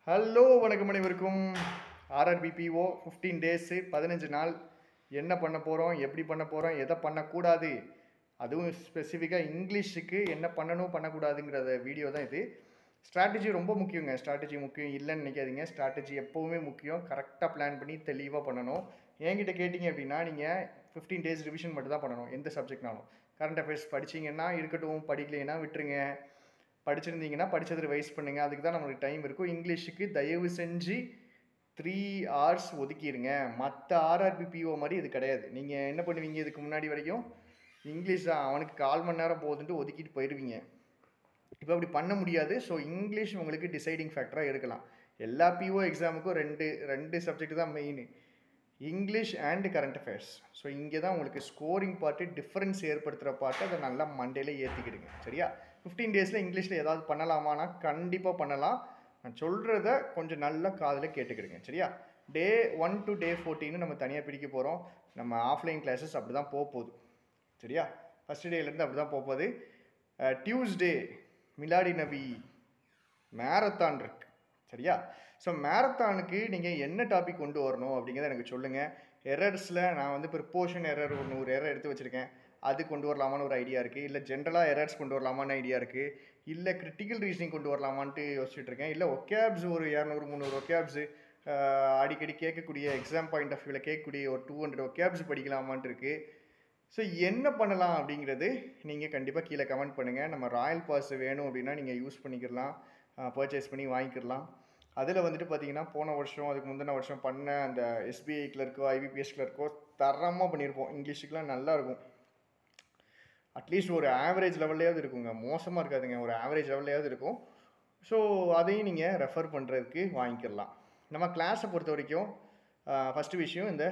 Hello வணக்கம் அனைவருக்கும். RRB PO 15 days 15 நாள் என்ன பண்ண போகிறோம், எப்படி பண்ண போகிறோம், எதை பண்ணக்கூடாது, அதுவும் ஸ்பெசிஃபிக்காக இங்கிலீஷுக்கு என்ன பண்ணணும் பண்ணக்கூடாதுங்கிறத வீடியோ தான் இது. ஸ்ட்ராட்டஜி ரொம்ப முக்கியங்க. ஸ்ட்ராட்டஜி முக்கியம் இல்லைன்னு நினைக்காதீங்க. ஸ்ட்ராட்டஜி எப்போவுமே முக்கியம். கரெக்டாக பிளான் பண்ணி தெளிவாக பண்ணணும். என்கிட்ட கேட்டிங்க அப்படின்னா நீங்கள் 15 டேஸ் ரிவிஷன் மட்டும் தான் பண்ணணும் எந்த சப்ஜெக்ட்னாலும். கரண்ட் அஃபேர்ஸ் படிச்சிங்கன்னா இருக்கட்டும், படிக்கலைன்னா விட்டுருங்க. படிச்சிருந்தீங்கன்னா படித்தது ரிவைஸ் பண்ணுங்கள். அதுக்கு தான் நம்மளுக்கு டைம் இருக்கும். இங்கிலீஷுக்கு தயவு செஞ்சு 3 hours ஒதுக்கிடுங்க. மற்ற ஆர்ஆர்பிபிஓ மாதிரி இது கிடையாது. நீங்கள் என்ன பண்ணுவீங்க, இதுக்கு முன்னாடி வரைக்கும் இங்கிலீஷ் அவனுக்கு 1/4 மணி நேரம் போகுதுன்ட்டு ஒதுக்கிட்டு போயிடுவீங்க. இப்போ அப்படி பண்ண முடியாது. ஸோ இங்கிலீஷ் உங்களுக்கு டிசைடிங் ஃபேக்டராக இருக்கலாம். எல்லா பிஓ எக்ஸாமுக்கும் ரெண்டு சப்ஜெக்ட் தான் main, English and current affairs. So இங்கே தான் உங்களுக்கு ஸ்கோரிங் பார்ட்டு, டிஃப்ரென்ஸ் ஏற்படுத்துகிற பார்ட்டு, அதை நல்லா மண்டேல ஏற்றிக்கிடுங்க. சரியா? 15 டேஸில் இங்கிலீஷில் ஏதாவது பண்ணலாமான்னா கண்டிப்பாக பண்ணலாம். நான் சொல்கிறத கொஞ்சம் நல்லா காதில் கேட்டுக்கிடுங்க. சரியா? டே 1 to டே 14 நம்ம தனியாக பிரிக்க போகிறோம். நம்ம ஆஃப்லைன் கிளாஸஸ் அப்படி தான் போகுது. சரியா? ஃபஸ்ட் டேலேருந்து அப்படி தான் போகுது. டியூஸ்டே மிலாடி நபி மேரத்தான் இருக்கு. சரியா? ஸோ மேரத்தானுக்கு நீங்கள் என்ன டாபிக் கொண்டு வரணும் அப்படிங்கிறத எனக்கு சொல்லுங்கள். எரர்ஸில் நான் வந்து ப்ரிப்போஷன் எரர் ஒரு 100 எரர் எடுத்து வச்சுருக்கேன். அது கொண்டு வரலாமான்னு ஒரு ஐடியா இருக்குது. இல்லை ஜென்ரலாக எரர்ஸ் கொண்டு வரலாமான்னு ஐடியா இருக்குது. இல்லை கிரிட்டிக்கல் ரீசனிங் கொண்டு வரலாமான்ட்டு யோசிச்சுட்டு இருக்கேன். இல்லை ஒக்கேப்ஸ் ஒரு 200-300 ஒக்கேப்ஸு அடிக்கடி கேட்கக்கூடிய, எக்ஸாம் பாயிண்ட் ஆஃப் வியூவில் கேட்கக்கூடிய ஒரு 200 ஒக்கேப்ஸ் படிக்கலாமான்ட்டு இருக்குது. ஸோ என்ன பண்ணலாம் அப்படிங்கிறது நீங்கள் கண்டிப்பாக கீழே கமெண்ட் பண்ணுங்கள். நம்ம ராயல் பாஸ் வேணும் அப்படின்னா நீங்கள் யூஸ் பண்ணிக்கிடலாம், பர்ச்சேஸ் பண்ணி வாங்கிக்கிடலாம். அதில் வந்துட்டு பார்த்தீங்கன்னா போன வருஷம் அதுக்கு முந்தின வருஷம் பண்ண அந்த எஸ்பிஐ கிளர்க்கோ ஐபிபிஎஸ் கிளர்க்கோ தரமாக பண்ணியிருப்போம். இங்கிலீஷுக்கெலாம் நல்லாயிருக்கும். அட்லீஸ்ட் ஒரு ஆவரேஜ் லெவல்லையாவது இருக்குங்க. மோசமாக இருக்காதுங்க, ஒரு ஆவரேஜ் லெவல்லையாவது இருக்கும். ஸோ அதையும் நீங்கள் ரெஃபர் பண்ணுறதுக்கு வாங்கிக்கிடலாம். நம்ம கிளாஸை பொறுத்த வரைக்கும் ஃபஸ்ட்டு விஷயம் இந்த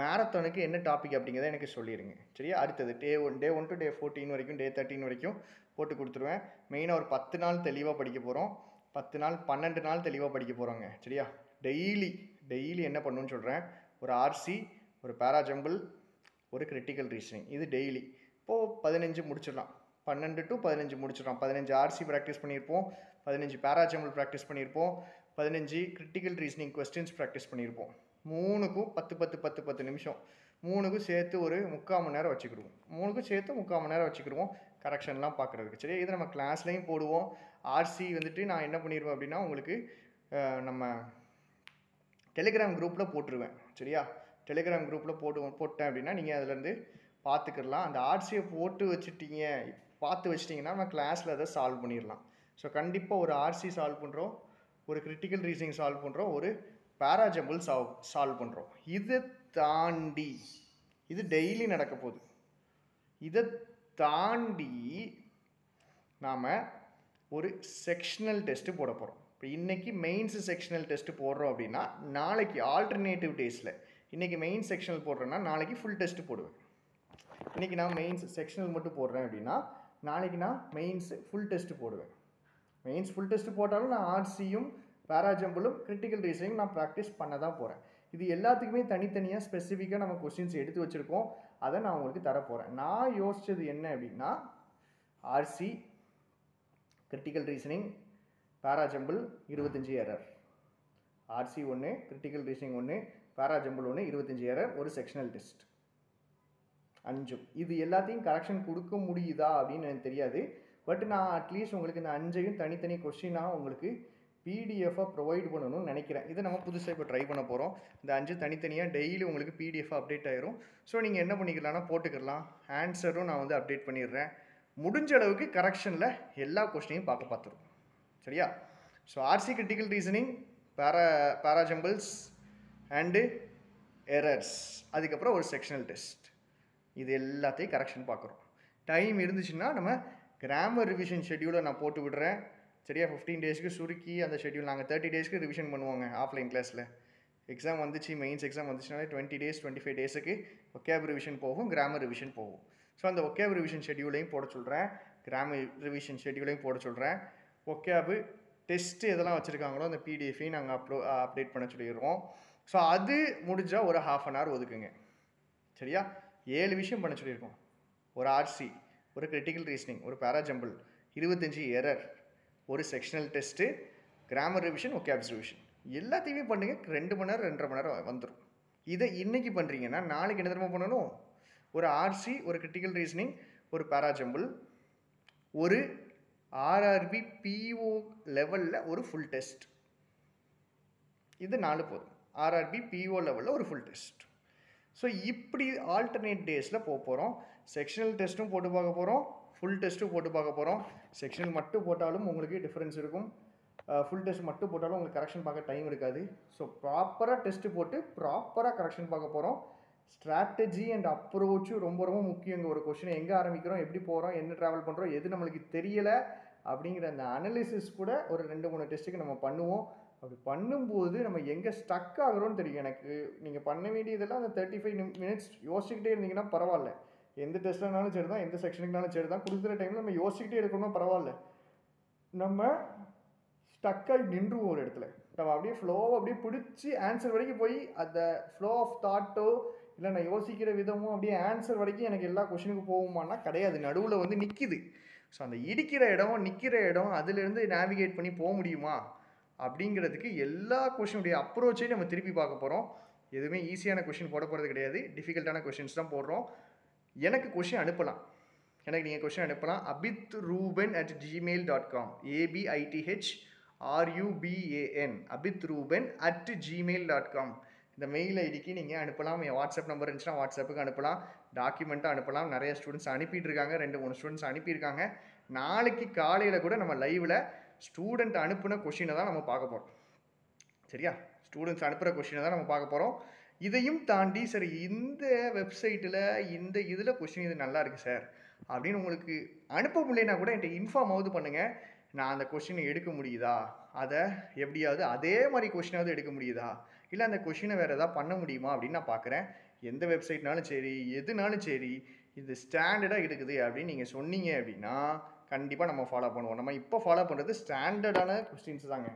மேரத்தானுக்கு என்ன டாபிக் அப்படிங்கிறத எனக்கு சொல்லிடுங்க. சரியா? அடுத்தது டே 1 to டே 14 வரைக்கும், டே 13 வரைக்கும் போட்டு கொடுத்துருவேன். மெயினாக ஒரு 10 நாள் தெளிவாக படிக்க போகிறோம். 10 நாள் 12 நாள் தெளிவாக படிக்க போகிறோங்க. சரியா? டெய்லி என்ன பண்ணணும்னு சொல்கிறேன். ஒரு ஆர்சி, ஒரு பேராஜம்பிள், ஒரு கிரிட்டிக்கல் ரீசனிங். இது டெய்லி. இப்போது 15 முடிச்சிடலாம். 12 to 15 முடிச்சிடலாம். 15 ஆர்சி ப்ராக்டிஸ் பண்ணியிருப்போம், 15 பேராஜம்பிள் ப்ராக்டிஸ் பண்ணியிருப்போம், 15 கிரிட்டிக்கல் ரீசனிங் கொஸ்டின்ஸ் ப்ராக்டிஸ் பண்ணியிருப்போம். 3க்கும் 10 நிமிஷம். 3க்கும் சேர்த்து ஒரு 3/4 மணி நேரம் வச்சுக்கிடுவோம். 3க்கும் சேர்த்து 3/4 மணி நேரம் வச்சுக்கிடுவோம் கரெக்ஷன்லாம் பார்க்குறதுக்கு. சரி, இது நம்ம கிளாஸ்லையும் போடுவோம். ஆர்சி வந்துட்டு நான் என்ன பண்ணிடுவேன் அப்படின்னா உங்களுக்கு நம்ம டெலிகிராம் குரூப்பில் போட்டுருவேன். சரியா? டெலிகிராம் குரூப்பில் போட்டேன் அப்படின்னா நீங்கள் அதிலேருந்து பார்த்துக்கிடலாம். அந்த ஆர்சியை பார்த்து வச்சிட்டிங்கன்னா நம்ம கிளாஸில் அதை சால்வ் பண்ணிடலாம். ஸோ கண்டிப்பாக ஒரு ஆர்சி சால்வ் பண்ணுறோம், ஒரு கிரிட்டிக்கல் ரீசனிங் சால்வ் பண்ணுறோம், ஒரு பேராஜம்பிள் சால்வ் பண்ணுறோம். இதை தாண்டி இது டெய்லி நடக்க போகுது. இதை தாண்டி நாம் ஒரு செக்ஷனல் டெஸ்ட்டு போட போகிறோம். இப்போ இன்றைக்கி மெயின்ஸு செக்ஷனல் டெஸ்ட்டு போடுறோம் அப்படின்னா நாளைக்கு ஆல்டர்னேட்டிவ் டேஸில், இன்றைக்கி மெயின் செக்ஷனல் போடுறேன்னா நாளைக்கு ஃபுல் டெஸ்ட்டு போடுவேன். இன்றைக்கி நான் மெயின்ஸ் செக்ஷனல் மட்டும் போடுறேன் அப்படின்னா நாளைக்கு நான் மெயின்ஸு ஃபுல் டெஸ்ட்டு போடுவேன். மெயின்ஸ் ஃபுல் டெஸ்ட்டு போட்டாலும் நான் ஆர்சியும் பேராஜம்பிளும் கிரிட்டிக்கல் ரீசனிங் நான் ப்ராக்டிஸ் பண்ண தான் போகிறேன். இது எல்லாத்துக்குமே தனித்தனியாக ஸ்பெசிஃபிக்காக நம்ம கொஸ்டின்ஸ் எடுத்து வச்சுருக்கோம். அதை நான் உங்களுக்கு தரப்போகிறேன். நான் யோசித்தது என்ன அப்படின்னா RC, critical reasoning, parajumble 25 error. RC 1, critical reasoning 1, parajumble 1, 25 error, ஒரு செக்ஷனல் டெஸ்ட் 5. இது எல்லாத்தையும் கரெக்ஷன் கொடுக்க முடியுதா அப்படின்னு எனக்கு தெரியாது. பட் நான் அட்லீஸ்ட் உங்களுக்கு இந்த 5ஐயும் தனித்தனி கொஸ்டினாக உங்களுக்கு பிடிஎஃபாக ப்ரொவைட் பண்ணணும்னு நினைக்கிறேன். இதை நம்ம புதுசாக இப்போ ட்ரை பண்ண போகிறோம். இந்த 5 தனித்தனியாக டெய்லி உங்களுக்கு பிடிஎஃபாக அப்டேட் ஆயிரும். ஸோ நீங்கள் என்ன பண்ணிக்கலாம்னா போட்டுக்கலாம். ஆன்சரும் நான் வந்து அப்டேட் பண்ணிடுறேன். முடிஞ்ச அளவுக்கு கரெக்ஷனில் எல்லா கொஸ்டினையும் பார்த்துருவோம். சரியா? So RC, critical reasoning, parajumbles and errors, அதுக்கப்புறம் ஒரு செக்ஷனல் டெஸ்ட், இது எல்லாத்தையும் கரெக்ஷன் பார்க்குறோம். டைம் இருந்துச்சுன்னா நம்ம கிராமர் ரிவிஷன் ஷெட்யூலை நான் போட்டு விடுறேன். சரியா? 15 டேஸ்க்கு சுருக்கி அந்த ஷெட்யூல் நாங்கள் 30 டேஸ்க்கு ரிவிஷன் பண்ணுவோங்க ஆஃப்லைன் கிளாஸில். எக்ஸாம் வந்துச்சு, மெயின்ஸ் எக்ஸாம் வந்துச்சுனாலே 20 டேஸ் 25 டேஸுக்கு ஒக்கேப் ரிவிஷன் போகும், கிராமர் ரிவிஷன் போகும். ஸோ அந்த ஒக்கேப் ரிவிஷன் ஷெட்யூலையும் போட சொல்கிறேன், கிராமர் ரிவிஷன் ஷெட்யூலையும் போட சொல்கிறேன். ஒக்கேபு டெஸ்ட்டு எதெல்லாம் வச்சுருக்காங்களோ அந்த பிடிஎஃபையும் நாங்கள் அப்டேட் பண்ண சொல்லிடுவோம். ஸோ அது முடிஞ்சால் ஒரு 1/2 hour ஒதுக்குங்க. சரியா? 7 விஷயம் பண்ண சொல்லியிருக்கோம். ஒரு ஆர்சி, ஒரு கிரிட்டிக்கல் ரீசனிங், ஒரு பேராஜம்பிள், 25 எரர், ஒரு செக்ஷனல் டெஸ்ட்டு, கிராமர் ரிவிஷன், ஒகேப்ஸ் ரிவிஷன் எல்லாத்தையுமே பண்ணுங்கள். 2 மணி நேரம் 2.5 மணி நேரம் வந்துடும். இதை இன்றைக்கி பண்ணுறீங்கன்னா நாளைக்கு என்ன தெரியுமா பண்ணணும்? ஒரு ஆர்சி, ஒரு கிரிட்டிக்கல் ரீசனிங், ஒரு பேராஜம்பிள், ஒரு ஆர்ஆர்பி பிஓ லெவலில் ஒரு ஃபுல் டெஸ்ட். இது 4 போதும். ஆர்ஆர்பி பிஓ லெவலில் ஒரு ஃபுல் டெஸ்ட். ஸோ இப்படி ஆல்டர்னேட் டேஸில் போக போகிறோம். செக்ஷனல் டெஸ்ட்டும் போட்டு பார்க்க போகிறோம், ஃபுல் டெஸ்ட்டும் போட்டு பார்க்க போகிறோம். செக்ஷனல் மட்டும் போட்டாலும் உங்களுக்கு டிஃப்ரென்ஸ் இருக்கும், ஃபுல் டெஸ்ட் மட்டும் போட்டாலும் உங்களுக்கு கரெக்ஷன் பார்க்க டைம் இருக்காது. ஸோ ப்ராப்பராக டெஸ்ட்டு போட்டு ப்ராப்பராக கரெக்ஷன் பார்க்க போகிறோம். ஸ்ட்ராட்டஜி அண்ட் அப்ரோச்சும் ரொம்ப ரொம்ப முக்கியம். இங்கே ஒரு கொஷினை எங்கே ஆரம்பிக்கிறோம், எப்படி போகிறோம், என்ன ட்ராவல் பண்ணுறோம், எது நம்மளுக்கு தெரியலை அப்படிங்கிற அந்த அனலிசிஸ் கூட ஒரு 2-3 டெஸ்ட்டுக்கு நம்ம பண்ணுவோம். அப்படி பண்ணும்போது நம்ம எங்கே ஸ்டக் ஆகிறோன்னு தெரியும். எனக்கு நீங்கள் பண்ண வேண்டியதெல்லாம் அந்த 35 மினிட்ஸ் யோசிச்சுக்கிட்டே இருந்தீங்கன்னா பரவாயில்ல. எந்த டெஸ்ட்னாலும் சரி தான், எந்த செக்ஷனுக்குனாலும் சரி தான், கொடுக்குற டைமில் நம்ம யோசிச்சுக்கிட்டே இருக்கணும் பரவாயில்ல. நம்ம ஸ்டக்காகி நின்றுவோம் ஒரு இடத்துல. நம்ம அப்படியே ஃப்ளோவை அப்படியே பிடிச்சி ஆன்சர் வரைக்கும் போய் அந்த ஃப்ளோ ஆஃப் தாட்டோ இல்லை நான் யோசிக்கிற விதமோ அப்படியே ஆன்சர் வரைக்கும் எனக்கு எல்லா கொஷினுக்கும் போகுமானா கிடையாது. நடுவில் வந்து நிற்கிது. ஸோ அந்த இடிக்கிற இடம், நிற்கிற இடம், அதுலேருந்து நேவிகேட் பண்ணி போக முடியுமா அப்படிங்கிறதுக்கு எல்லா கொஷினுடைய அப்ரோச்சையும் நம்ம திருப்பி பார்க்க போகிறோம். எதுவுமே ஈஸியான கொஷின் போட போகிறது கிடையாது, டிஃபிகல்ட்டான கொஷின்ஸ் தான் போடுறோம். எனக்கு கொஷின் அனுப்பலாம், எனக்கு நீங்கள் கொஷின் அனுப்பலாம். abithruben@gmail.com, ABITHRUBAN, abithruben@gmail.com. இந்த மெயில் ஐடிக்கு நீங்கள் அனுப்பலாம். என் வாட்ஸ்அப் நம்பர் இருந்துச்சுன்னா வாட்ஸ்அப்புக்கு அனுப்பலாம், டாக்குமெண்ட்டாக அனுப்பலாம். நிறைய ஸ்டூடெண்ட்ஸ் அனுப்பிட்டு இருக்காங்க, 2-3 ஸ்டூடெண்ட்ஸ் அனுப்பியிருக்காங்க. நாளைக்கு காலையில் கூட நம்ம லைவில் ஸ்டூடெண்ட் அனுப்புன கொஷினை தான் நம்ம பார்க்க போகிறோம். சரியா? ஸ்டூடெண்ட்ஸ் அனுப்புகிற கொஷினை தான் நம்ம பார்க்க போகிறோம். இதையும் தாண்டி சரி இந்த வெப்சைட்டில் இந்த இதில் கொஷின் இது நல்லா இருக்குது சார் அப்படின்னு உங்களுக்கு அனுப்ப முடியலனா கூட என்கிட்ட இன்ஃபார்ம் ஆகுது பண்ணுங்கள். நான் அந்த கொஷினை எடுக்க முடியுதா, அதை எப்படியாவது அதே மாதிரி கொஷினாவது எடுக்க முடியுதா, இல்லை அந்த கொஷினை வேறு எதாவது பண்ண முடியுமா அப்படின்னு நான் பார்க்குறேன். எந்த வெப்சைட்னாலும் சரி, எதுனாலும் சரி, இது ஸ்டாண்டர்டாக இருக்குது அப்படின்னு நீங்கள் சொன்னீங்க அப்படின்னா கண்டிப்பாக நம்ம ஃபாலோ பண்ணுவோம். நம்ம இப்போ ஃபாலோ பண்ணுறது ஸ்டாண்டர்டான கொஸ்டின்ஸ் தாங்க.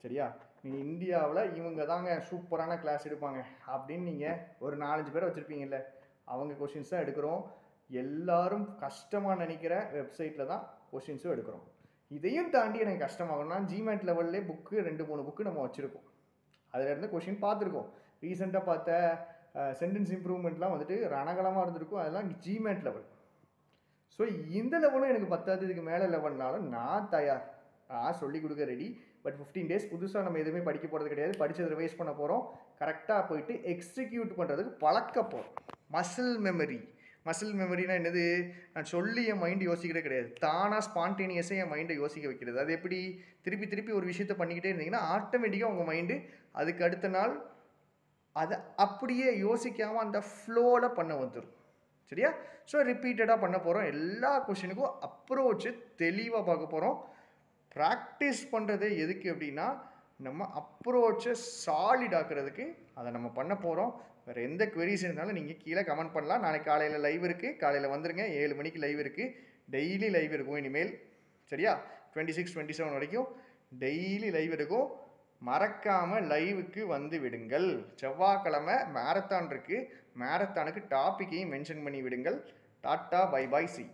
சரியா? நீங்கள் இந்தியாவில் இவங்க தாங்க சூப்பரான கிளாஸ் எடுப்பாங்க அப்படின்னு நீங்கள் ஒரு 4-5 பேரை வச்சுருப்பீங்கல்ல, அவங்க கொஷின்ஸ் தான் எடுக்கிறோம். எல்லாரும் கஷ்டமாக நினைக்கிற வெப்சைட்டில் தான் கொஷின்ஸும் எடுக்கிறோம். இதையும் தாண்டி எனக்கு கஷ்டமாகணும்னா ஜிமேட் லெவல்லே புக்கு 2-3 புக்கு நம்ம வச்சுருக்கோம். அதிலேருந்து கொஷின் பார்த்துருக்கோம். ரீசெண்டாக பார்த்த சென்டென்ஸ் இம்ப்ரூவ்மெண்ட்லாம் வந்துட்டு ரணகலமாக இருந்திருக்கும். அதெல்லாம் ஜிமேட் லெவல். ஸோ இந்த லெவலும் எனக்கு 10வது இதுக்கு மேலே லெவல்னாலும் நான் தயார், நான் சொல்லிக் கொடுக்க ரெடி. பட் 15 டேஸ் புதுசாக நம்ம எதுவுமே படிக்க போகிறது கிடையாது. படித்ததை ரிவைஸ் பண்ண போகிறோம். கரெக்டாக போயிட்டு எக்ஸிக்யூட் பண்ணுறதுக்கு பழக்க போகிறோம். மசில் மெமரினா என்னது? நான் சொல்லி என் மைண்டு யோசிக்கிறதே கிடையாது, தானாக ஸ்பான்டேனியஸாக என் மைண்டை யோசிக்க வைக்கிறது. அது எப்படி? திருப்பி ஒரு விஷயத்தை பண்ணிக்கிட்டே இருந்தீங்கன்னா ஆட்டோமேட்டிக்காக உங்கள் மைண்டு அதுக்கு அடுத்த நாள் அதை அப்படியே யோசிக்காமல் அந்த ஃப்ளோவில் பண்ண வந்துடும். சரியா? ஸோ ரிப்பீட்டடாக பண்ண போகிறோம். எல்லா கொஷினுக்கும் அப்ரோச்சு தெளிவாக பார்க்க போகிறோம். ப்ராக்டிஸ் பண்ணுறது எதுக்கு அப்படின்னா நம்ம அப்ரோச்சை சாலிட் ஆக்குறதுக்கு அதை நம்ம பண்ண போகிறோம். வேறு எந்த குவெரிஸ் இருந்தாலும் நீங்கள் கீழே கமெண்ட் பண்ணலாம். நாளைக்கு காலையில் லைவ் இருக்குது, காலையில் வந்துருங்க. 7 மணிக்கு லைவ் இருக்குது. டெய்லி லைவ் இருக்கும் இனிமேல். சரியா? 26-27 வரைக்கும் டெய்லி லைவ் இருக்கும். மறக்காமல் லைவுக்கு வந்து விடுங்கள். செவ்வாய்க்கிழமை மேரத்தான் இருக்குது, மேரத்தானுக்கு டாப்பிக்கையும் மென்ஷன் பண்ணி விடுங்கள். Tata, bye bye, C.